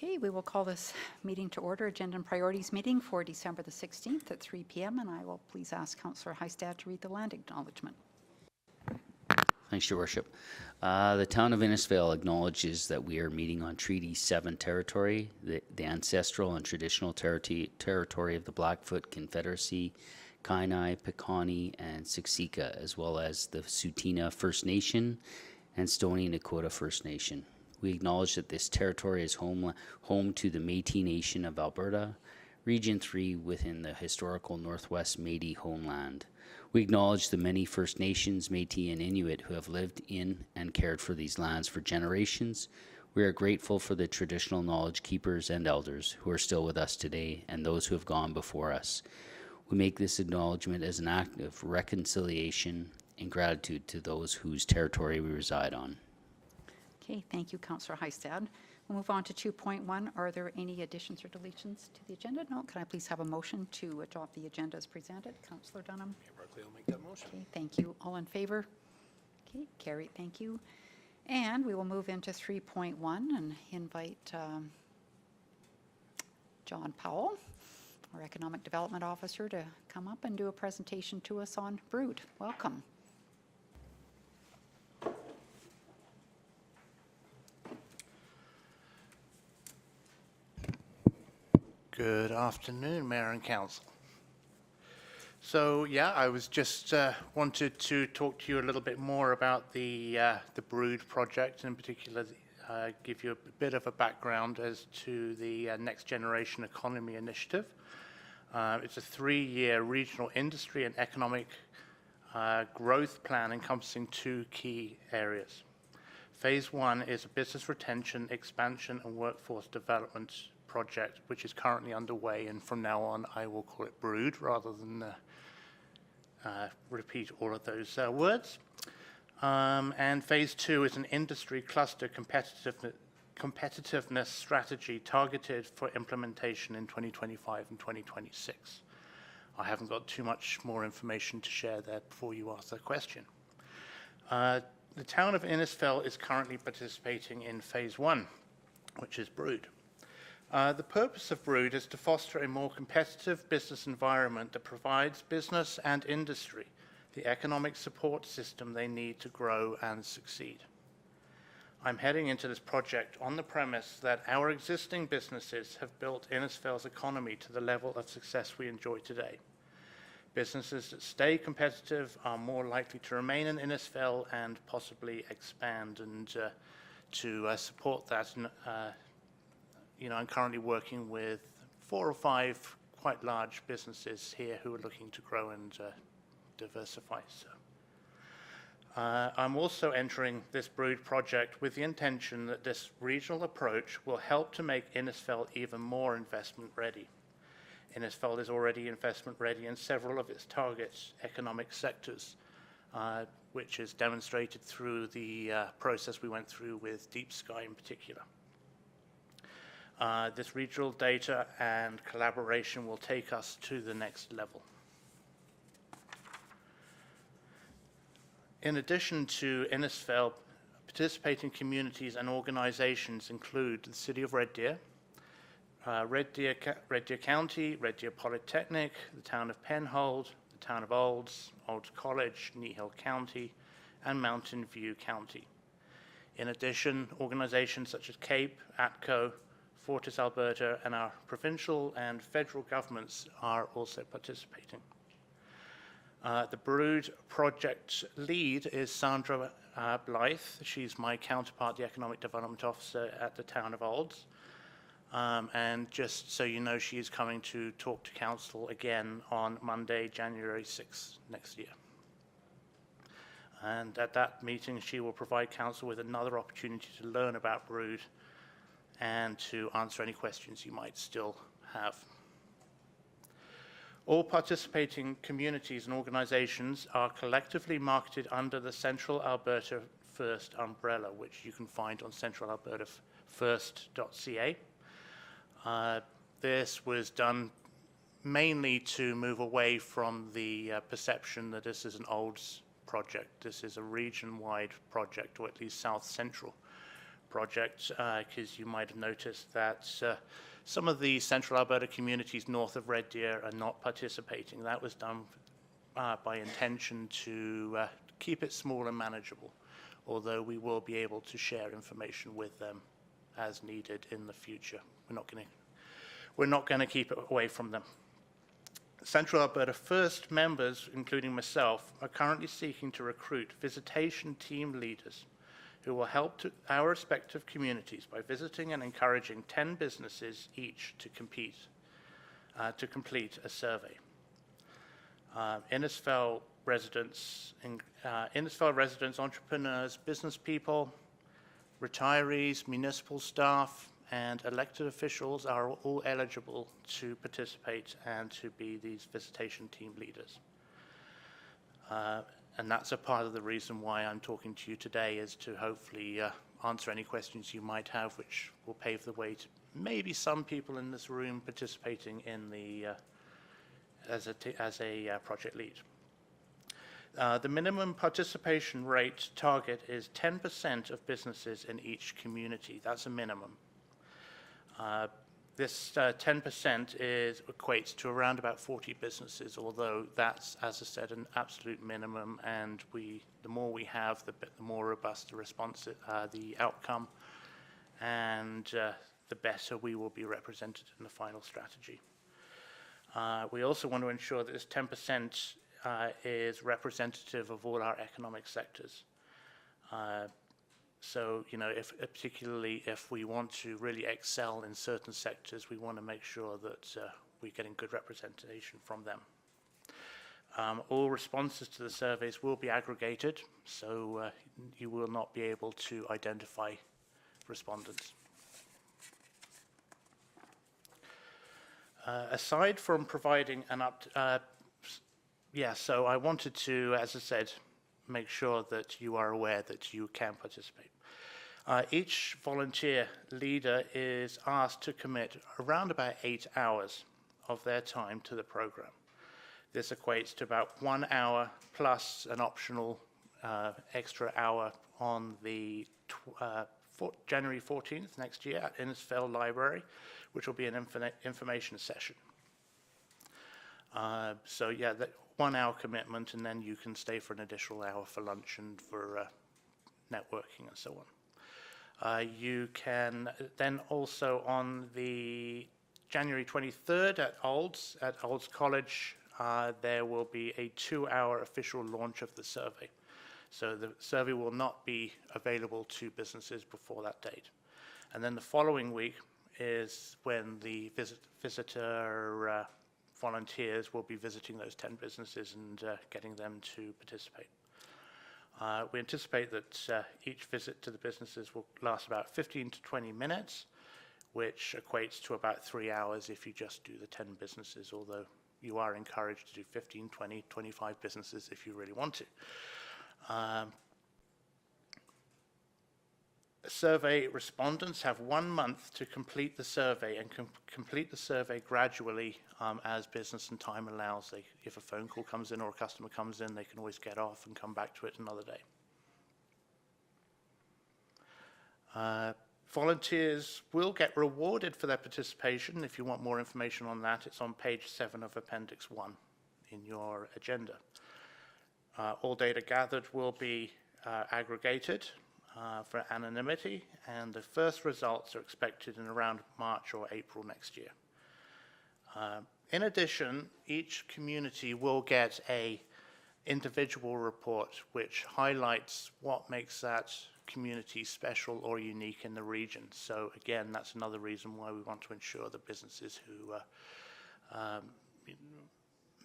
Okay, we will call this meeting to order, Agenda and Priorities meeting for December the 16th at 3 p.m. And I will please ask Councillor Heistad to read the land acknowledgement. Thanks, Your Worship. The town of Innisfail acknowledges that we are meeting on Treaty 7 territory, the ancestral and traditional territory of the Blackfoot Confederacy, Kainai, Piikani, and Siksika, as well as the Tsuut'ina First Nation and Stoney Nakoda First Nation. We acknowledge that this territory is home to the Métis Nation of Alberta, Region 3 within the historical Northwest Métis homeland. We acknowledge the many First Nations, Métis, and Inuit who have lived in and cared for these lands for generations. We are grateful for the traditional knowledge keepers and elders who are still with us today and those who have gone before us. We make this acknowledgement as an act of reconciliation and gratitude to those whose territory we reside on. Okay, thank you, Councillor Heistad. We'll move on to 2.1. Are there any additions or deletions to the agenda? No. Can I please have a motion to adopt the agenda as presented? Councillor Dunham. Yeah, Barclay will make that motion. Okay, thank you. All in favor? Okay, carried. Thank you. And we will move into 3.1 and invite John Powell, our Economic Development Officer, to come up and do a presentation to us on BREWD. Welcome. Good afternoon, Mayor and Council. So yeah, I was just wanted to talk to you a little bit more about the BREWD project, in particular give you a bit of a background as to the Next Generation Economy Initiative. It's a 3-year regional industry and economic growth plan encompassing 2 key areas. Phase 1 is a business retention, expansion, and workforce development project, which is currently underway, and from now on I will call it BREWD rather than repeat all of those words. And phase 2 is an industry cluster competitiveness strategy targeted for implementation in 2025 and 2026. I haven't got too much more information to share there before you ask that question. The town of Innisfail is currently participating in phase 1, which is BREWD. The purpose of BREWD is to foster a more competitive business environment that provides business and industry the economic support system they need to grow and succeed. I'm heading into this project on the premise that our existing businesses have built Innisfail's economy to the level of success we enjoy today. Businesses that stay competitive are more likely to remain in Innisfail and possibly expand, and to support that, I'm currently working with 4 or 5 quite large businesses here who are looking to grow and diversify. So, I'm also entering this BREWD project with the intention that this regional approach will help to make Innisfail even more investment ready. Innisfail is already investment ready in several of its target economic sectors, which is demonstrated through the process we went through with Deep Sky in particular. This regional data and collaboration will take us to the next level. In addition to Innisfail, participating communities and organizations include the City of Red Deer, Red Deer County, Red Deer Polytechnic, the town of Penhold, the town of Olds College, Nehill County, and Mountain View County. In addition, organizations such as CAPE, ATCO, Fortis Alberta, and our provincial and federal governments are also participating. The BREWD project lead is Sandra Blythe. She's my counterpart, the Economic Development Officer at the town of Olds. And just so you know, she is coming to talk to Council again on Monday, January 6th next year. And at that meeting, she will provide Council with another opportunity to learn about BREWD and to answer any questions you might still have. All participating communities and organizations are collectively marketed under the Central Alberta First umbrella, which you can find on centralalbertafirst.ca. This was done mainly to move away from the perception that this is an Olds project. This is a region-wide project, or at least South Central project, because you might have noticed that some of the central Alberta communities north of Red Deer are not participating. That was done by intention to keep it small and manageable, although we will be able to share information with them as needed in the future. We're not going to keep it away from them. Central Alberta First members, including myself, are currently seeking to recruit visitation team leaders who will help our respective communities by visiting and encouraging 10 businesses each to complete a survey. Innisfail residents, entrepreneurs, business people, retirees, municipal staff, and elected officials are all eligible to participate and to be these visitation team leaders. And that's a part of the reason why I'm talking to you today, is to hopefully answer any questions you might have, which will pave the way to maybe some people in this room participating in the as a project lead. The minimum participation rate target is 10% of businesses in each community. That's a minimum. This 10% equates to around about 40 businesses, although that's, as I said, an absolute minimum, and the more we have, the more robust the response, the outcome, and the better we will be represented in the final strategy. We also want to ensure that this 10% is representative of all our economic sectors. So, particularly if we want to really excel in certain sectors, we want to make sure that we're getting good representation from them. All responses to the surveys will be aggregated, so you will not be able to identify respondents. Aside from providing an so I wanted to, as I said, make sure that you are aware that you can participate. Each volunteer leader is asked to commit around about 8 hours of their time to the program. This equates to about 1 hour plus an optional extra hour on the January 14th next year at Innisfail Library, which will be an information session. So yeah, that 1 hour commitment, and then you can stay for an additional hour for lunch and for networking and so on. You can then also on the January 23rd at Olds College, there will be a 2-hour official launch of the survey. So the survey will not be available to businesses before that date. And then the following week is when the visitor volunteers will be visiting those 10 businesses and getting them to participate. We anticipate that each visit to the businesses will last about 15 to 20 minutes, which equates to about 3 hours if you just do the 10 businesses, although you are encouraged to do 15, 20, 25 businesses if you really want to. Survey respondents have 1 month to complete the survey, and complete the survey gradually as business and time allows. If a phone call comes in or a customer comes in, they can always get off and come back to it another day. Volunteers will get rewarded for their participation. If you want more information on that, it's on page 7 of Appendix 1 in your agenda. All data gathered will be aggregated for anonymity, and the first results are expected in around March or April next year. In addition, each community will get an individual report which highlights what makes that community special or unique in the region. So again, that's another reason why we want to ensure the businesses who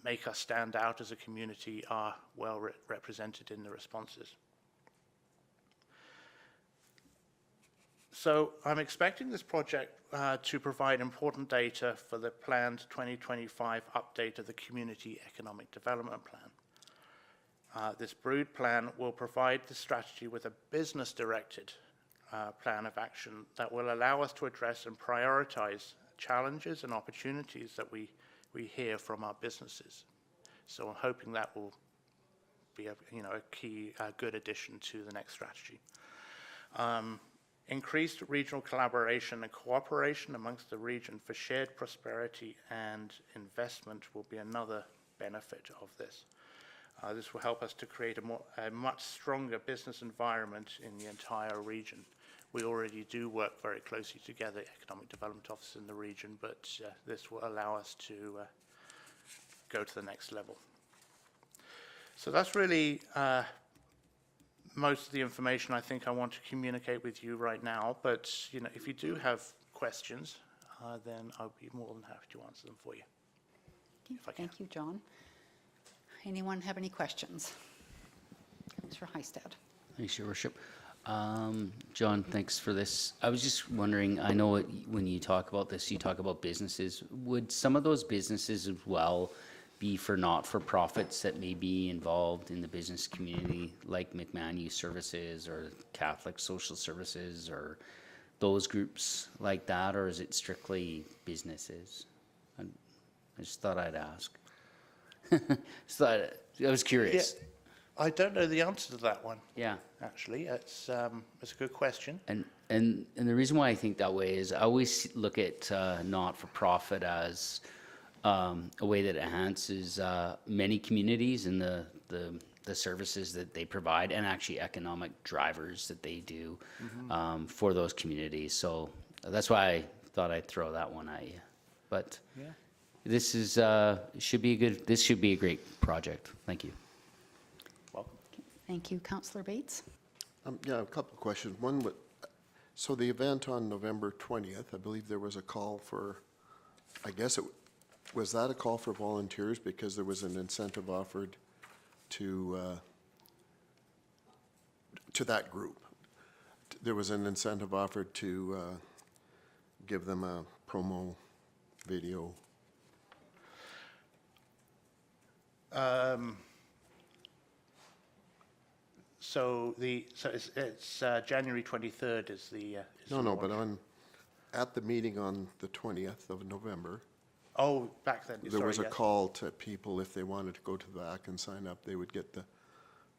make us stand out as a community are well represented in the responses. So I'm expecting this project to provide important data for the planned 2025 update of the Community Economic Development Plan. This BREWD plan will provide the strategy with a business-directed plan of action that will allow us to address and prioritize challenges and opportunities that we hear from our businesses. So I'm hoping that will be a key, good addition to the next strategy. Increased regional collaboration and cooperation amongst the region for shared prosperity and investment will be another benefit of this. This will help us to create a much stronger business environment in the entire region. We already do work very closely together, Economic Development Office in the region, but this will allow us to go to the next level. So that's really most of the information I think I want to communicate with you right now. But if you do have questions, then I'll be more than happy to answer them for you. Okay, If I can. thank you, John. Anyone have any questions? Councillor Heistad. Thanks, Your Worship. John, thanks for this. I was just wondering, I know when you talk about this, you talk about businesses. Would some of those businesses as well be for not-for-profits that may be involved in the business community, like McMahon Youth Services or Catholic Social Services or those groups like that, or is it strictly businesses? I just thought I'd ask. I was curious. Yeah, I don't know the answer to that one. Yeah. Actually, it's a good question. And the reason why I think that way is I always look at not-for-profit as a way that enhances many communities and the services that they provide, and actually economic drivers that they do for those communities. So that's why I thought I'd throw that one at you. But Yeah. this is should be a great project. Thank you. Welcome. Thank you, Councillor Bates. Yeah, a couple of questions. One, so the event on November 20th, I believe there was a call for, I guess was that a call for volunteers because there was an incentive offered to that group? There was an incentive offered to give them a promo video. So it's January 23rd is the No, but launch. at the meeting on the 20th of November, Oh, back then. there sorry, was a yes. call to people, if they wanted to go to the back and sign up, they would get the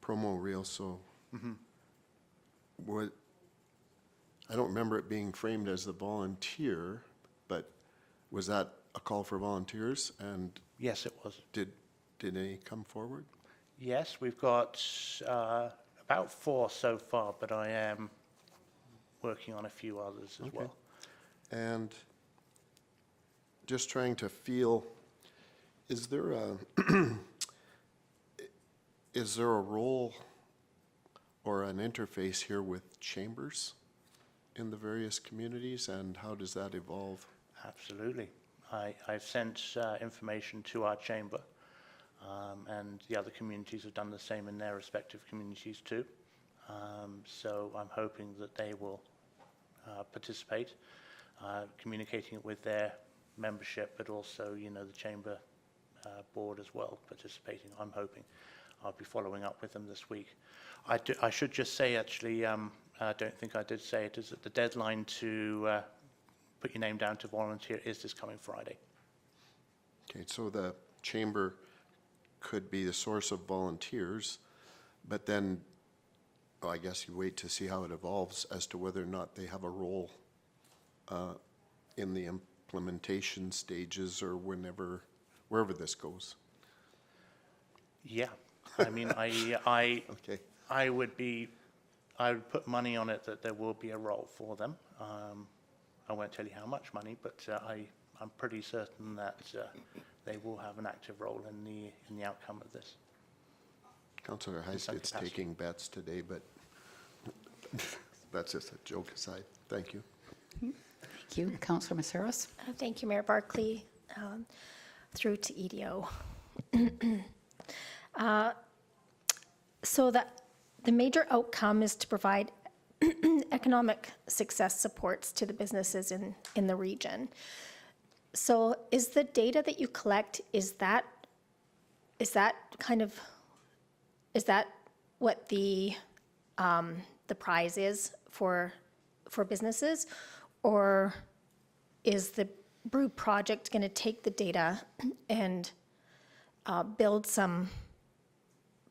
promo reel. So I don't remember it being framed as the volunteer, but was that a call for volunteers? And Yes, it was. did any come forward? Yes, we've got about 4 so far, but I am working on a few others as well. And just trying to feel, is there a is there a role or an interface here with chambers in the various communities, and how does that evolve? Absolutely. I've sent information to our chamber, and the other communities have done the same in their respective communities too. So I'm hoping that they will participate, communicating it with their membership, but also, the chamber board as well participating. I'm hoping. I'll be following up with them this week. I should just say, actually, I don't think I did say it, is that the deadline to put your name down to volunteer is this coming Friday. Okay, so the chamber could be the source of volunteers, but then, I guess you wait to see how it evolves as to whether or not they have a role in the implementation stages or wherever this goes. Yeah, I mean, Okay. I would put money on it that there will be a role for them. I won't tell you how much money, but I'm pretty certain that they will have an active role in the outcome of this. Councillor Heistad's capacity. taking bets today, but that's just a joke aside. Thank you. Thank you, Councillor Messaros. Thank you, Mayor Barclay, through to EDO. So the major outcome is to provide economic success supports to the businesses in the region. So is the data that you collect, is that what the prize is for businesses? Or is the BREWD project going to take the data and build some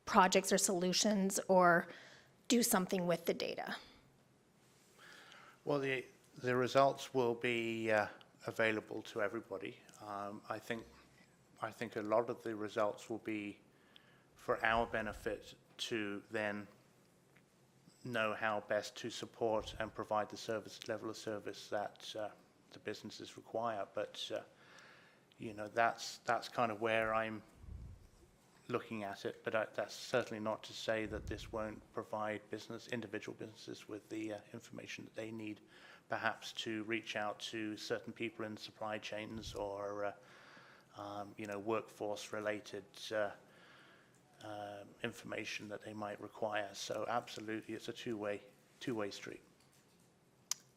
projects or solutions or do something with the data? Well, the results will be available to everybody. I think a lot of the results will be for our benefit to then know how best to support and provide the level of service that the businesses require. But you know, that's kind of where I'm looking at it. But that's certainly not to say that this won't provide individual businesses with the information that they need, perhaps to reach out to certain people in supply chains or you know, workforce-related information that they might require. So absolutely, it's a two-way street.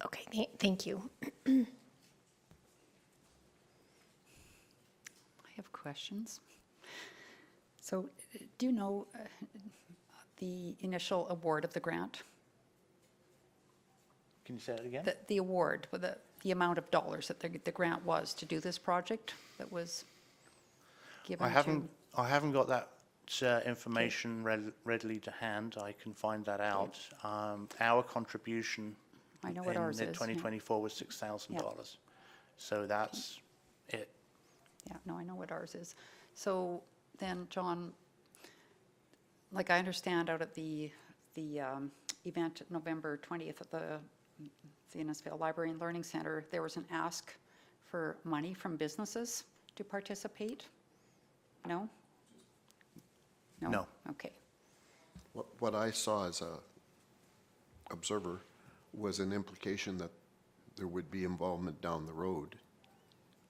Okay, thank you. I have questions. So do you know the initial award of the grant? Can you say it again? The award, the amount of dollars that the grant was to do this project that was given to? I haven't got that information readily to hand. I can find that out. Our contribution I know what ours in is, 2024 was $6,000. So that's it. Yeah, no, I know what ours is. So then, John, like I understand out at the event November 20th at the Innisfail Library and Learning Center, there was an ask for money from businesses to participate? No? No. Okay. What I saw as a observer was an implication that there would be involvement down the road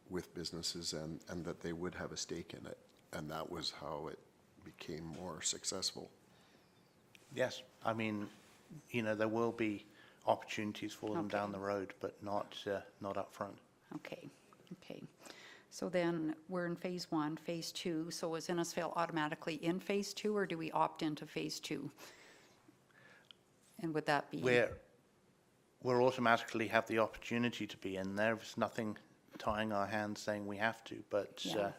with businesses and that they would have a stake in it. And that was how it became more successful. Yes. I mean, you know, there will be opportunities for them Okay. down the road, but not up front. Okay, okay. So then we're in phase 1, phase 2. So is Innisfail automatically in phase 2, or do we opt into phase 2? And would that be? We'll automatically have the opportunity to be in there. There's nothing tying our hands saying we have to, but Yeah.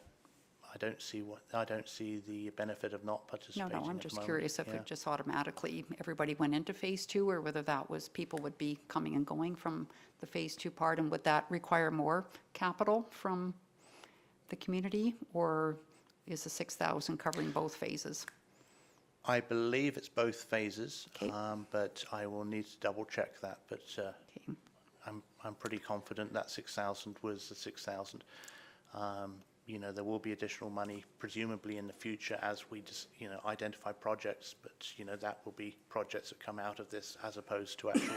I don't see the benefit of not participating. No, I'm at the just moment. curious if Yeah. it just automatically, everybody went into phase 2, or whether that was, people would be coming and going from the phase 2 part, and would that require more capital from the community, or is the 6,000 covering both phases? I believe it's both phases, Okay. but I will need to double check that. But Okay. I'm pretty confident that 6,000 was the 6,000. You know, there will be additional money presumably in the future as we just, you know, identify projects, but, you know, that will be projects that come out of this as opposed to actual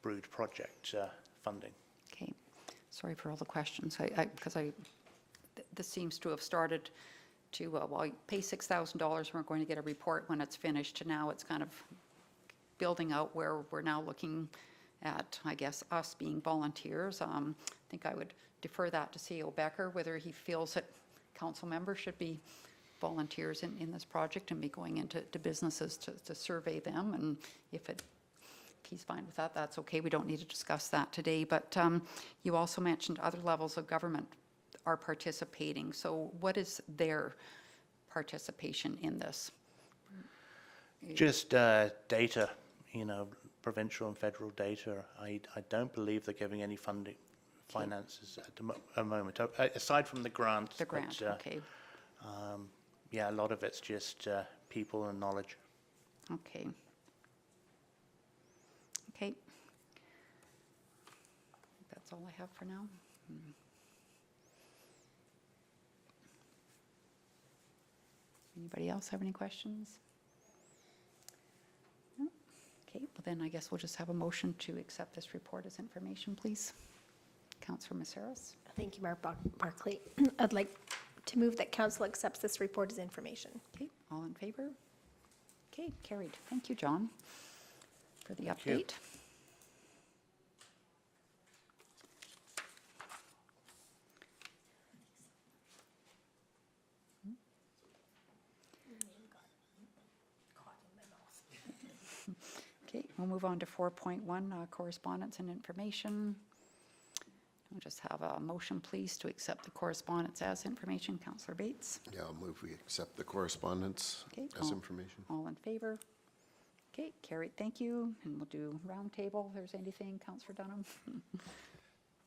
BREWD project funding. Okay, sorry for all the questions, because this seems to have started to, well, you pay $6,000, we're going to get a report when it's finished, to now it's kind of building out where we're now looking at, I guess, us being volunteers. I think I would defer that to CEO Becker, whether he feels that council members should be volunteers in this project and be going into businesses to survey them, and if he's fine with that, that's okay. We don't need to discuss that today, but you also mentioned other levels of government are participating. So what is their participation in this? Just data, you know, provincial and federal data. I don't believe they're giving any finances at the moment, aside from the grant. The grant, but, okay. Yeah, a lot of it's just people and knowledge. Okay. Okay. That's all I have for now. Anybody else have any questions? No? Okay, well then I guess we'll just have a motion to accept this report as information, please. Councillor Messaros. Thank you, Mayor Barclay. I'd like to move that council accepts this report as information. Okay, all in favor? Okay, carried. Thank you, John, for the you. update. Okay, we'll move on to 4.1, correspondence and information. We'll just have a motion, please, to accept the correspondence as information. Councillor Bates. Yeah, I'll move we accept the correspondence Okay, as all- information. All in favor? Okay, carried, thank you. And we'll do roundtable if there's anything. Councillor Dunham?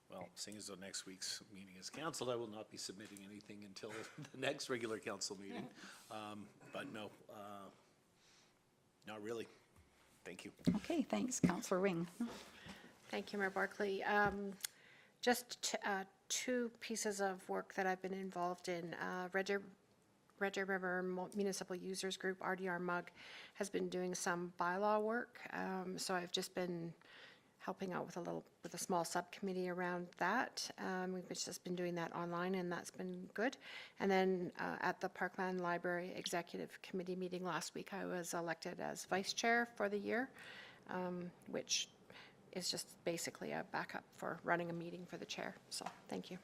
Well, seeing as though next week's meeting is canceled, I will not be submitting anything until the next regular council meeting. But no, not really. Thank you. Okay, thanks. Councillor Wing? Thank you, Mayor Barclay. Just two pieces of work that I've been involved in. Red Deer River Municipal Users Group, RDR MUG, has been doing some bylaw work. So I've just been helping out with a small subcommittee around that. We've just been doing that online, and that's been good. And then at the Parkland Library Executive Committee meeting last week, I was elected as vice chair for the year, which is just basically a backup for running a meeting for the chair. So thank you.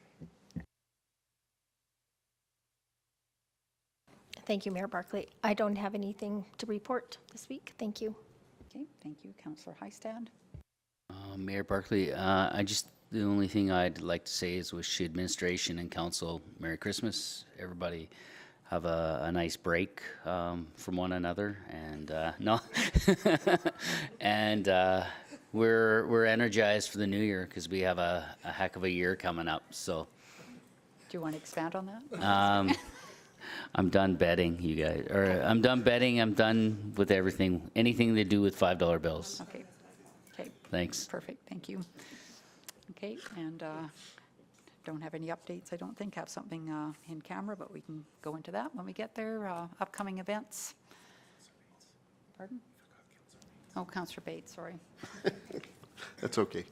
Thank you, Mayor Barclay. I don't have anything to report this week. Thank you. Okay, thank you. Councillor Heistad? Mayor Barclay, the only thing I'd like to say is wish the administration and council Merry Christmas. Everybody have a nice break from one another, and we're energized for the new year because we have a heck of a year coming up. So, Do you want to expand on that? I'm done betting, you guys. Or I'm done betting. I'm done with everything, anything to do with $5 bills. Okay. Okay, Thanks. perfect, thank you. Okay, and don't have any updates, I don't think. Have something in camera, but we can go into that when we get there. Upcoming events. Pardon? Oh, Councillor Bates, sorry. That's okay.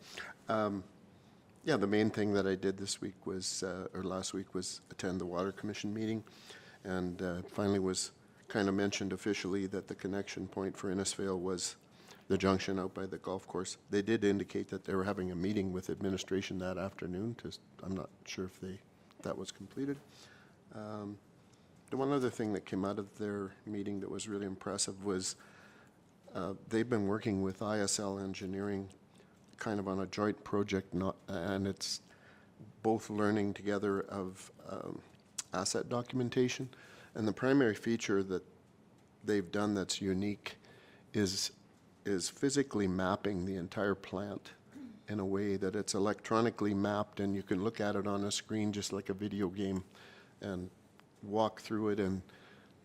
Yeah, the main thing that I did this week was, or last week, was attend the Water Commission meeting, and finally was kind of mentioned officially that the connection point for Innisfail was the junction out by the golf course. They did indicate that they were having a meeting with administration that afternoon. I'm not sure if that was completed. The one other thing that came out of their meeting that was really impressive was they've been working with ISL Engineering kind of on a joint project, and it's both learning together of asset documentation. And the primary feature that they've done that's unique is physically mapping the entire plant in a way that it's electronically mapped, and you can look at it on a screen just like a video game and walk through it and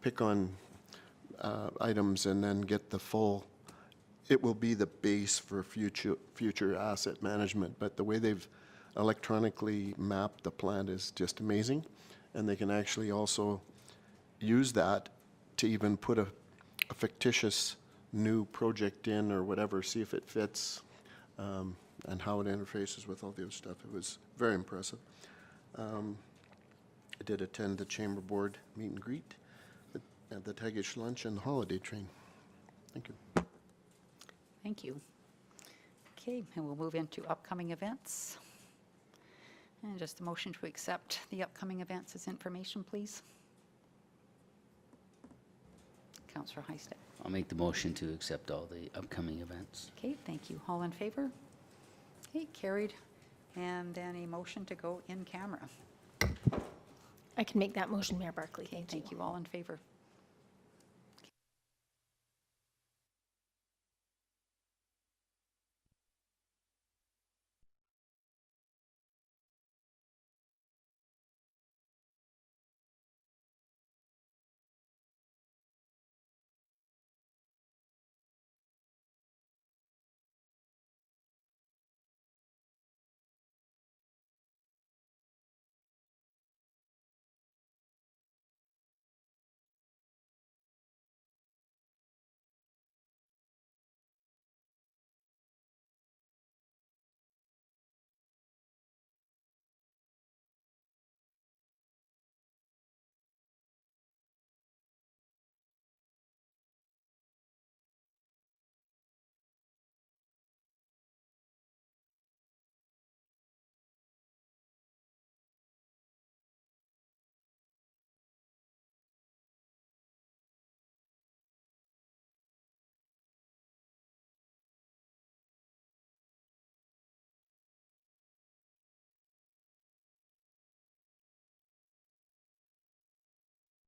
pick on items and then get the full. It will be the base for future asset management, but the way they've electronically mapped the plant is just amazing, and they can actually also use that to even put a fictitious new project in or whatever, see if it fits, and how it interfaces with all the other stuff. It was very impressive. I did attend the Chamber Board meet and greet at the Tagish lunch and the holiday train. Thank you. Thank you. Okay, and we'll move into upcoming events. And just a motion to accept the upcoming events as information, please. Councillor Heistad. I'll make the motion to accept all the upcoming events. Okay, thank you. All in favor? Okay, carried. And then a motion to go in camera. I can make that motion, Mayor Barclay. Okay, Thank you. thank you. All in favor?